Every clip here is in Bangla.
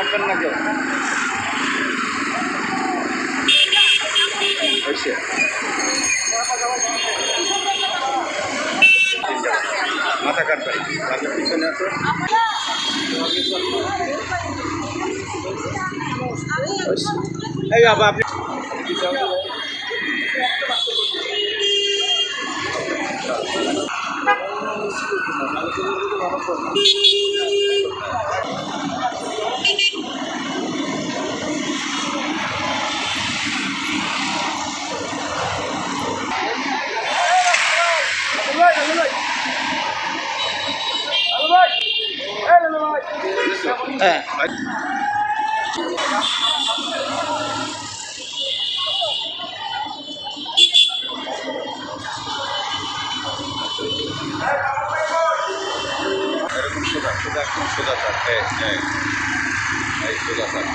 মারবেন না কেউ। মাথা কাটবেন, পিছনে আছে। এই বাবা আপনি হ্যাঁ এরকম সোজা সোজা একদম সোজা থাক। হ্যাঁ হ্যাঁ এই সোজা থাক।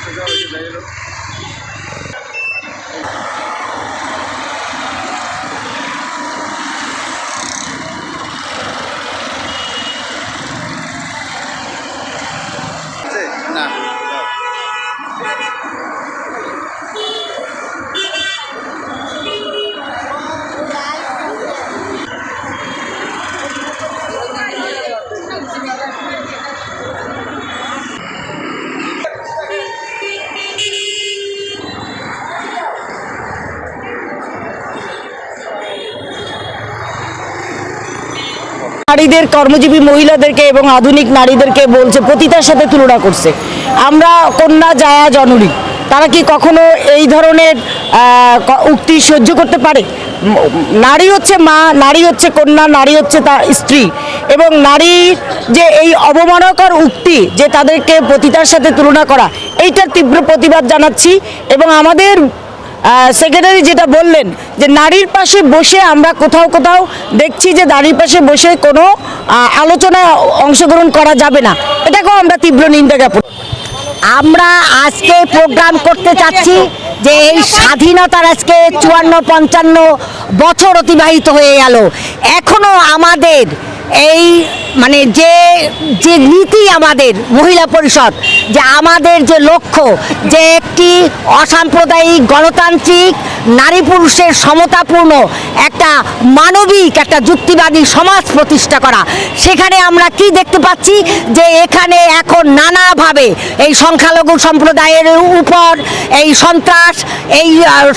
সোজা হয়ে গেল। না নারীদের, কর্মজীবী মহিলাদেরকে এবং আধুনিক নারীদেরকে বলছে, পতিতার সাথে তুলনা করছে। আমরা কন্যা জায়া জননী, তারা কি কখনো এই ধরনের উক্তি সহ্য করতে পারে? নারী হচ্ছে মা, নারী হচ্ছে কন্যা, নারী হচ্ছে তার স্ত্রী, এবং নারীর যে এই অবমাননাকর উক্তি যে তাদেরকে পতিতার সাথে তুলনা করা, এইটার তীব্র প্রতিবাদ জানাচ্ছি। এবং আমাদের সেক্রেটারি যেটা বললেন যে নারীর পাশে বসে আমরা কোথাও কোথাও দেখছি যে নারীর পাশে বসে কোনো আলোচনায় অংশগ্রহণ করা যাবে না, এটাকেও আমরা তীব্র নিন্দা জ্ঞাপন। আমরা আজকে প্রোগ্রাম করতে চাচ্ছি যে এই স্বাধীনতার আজকে 54-55 বছর অতিবাহিত হয়ে গেল, এখনো আমাদের এই মানে যে যে নীতি আমাদের মহিলা পরিষদ, যে আমাদের যে লক্ষ্য যে একটি অসাম্প্রদায়িক গণতান্ত্রিক নারী পুরুষের সমতাপূর্ণ একটা মানবিক একটা যুক্তিবাদী সমাজ প্রতিষ্ঠা করা, সেখানে আমরা কি দেখতে পাচ্ছি যে এখানে এখন নানাভাবে এই সংখ্যালঘু সম্প্রদায়ের উপর এই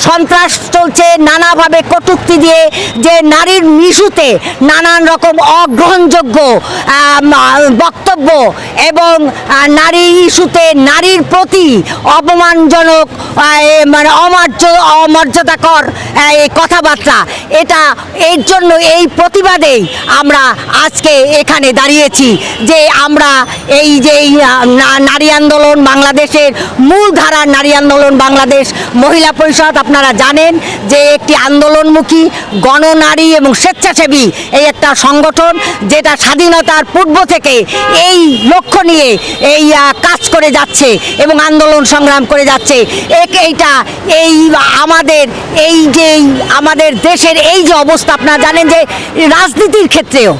সন্ত্রাস চলছে, নানাভাবে কটূক্তি দিয়ে, যে নারীর ইস্যুতে নানান রকম অগ্রহণযোগ্য বক্তব্য এবং নারী ইস্যুতে নারীর প্রতি অপমানজনক মানে অমর্যাদাকর কথাবার্তা, এর জন্য এই প্রতিবাদেই আমরা আজকে এখানে দাঁড়িয়েছি। যে আমরা এই যে নারী আন্দোলন বাংলাদেশের মূলধারার নারী আন্দোলন বাংলাদেশ মহিলা পরিষদ, আপনারা জানেন যে একটি আন্দোলনমুখী গণনারী এবং স্বেচ্ছাসেবী এই একটা সংগঠন, যেটা স্বাধীনতার পূর্ব থেকে এই লক্ষ্য নিয়ে এই কাজ করে যাচ্ছে এবং আন্দোলন সংগ্রাম করে যাচ্ছে। আমাদের দেশের এই যে অবস্থা, আপনারা জানেন যে রাজনীতির ক্ষেত্রেও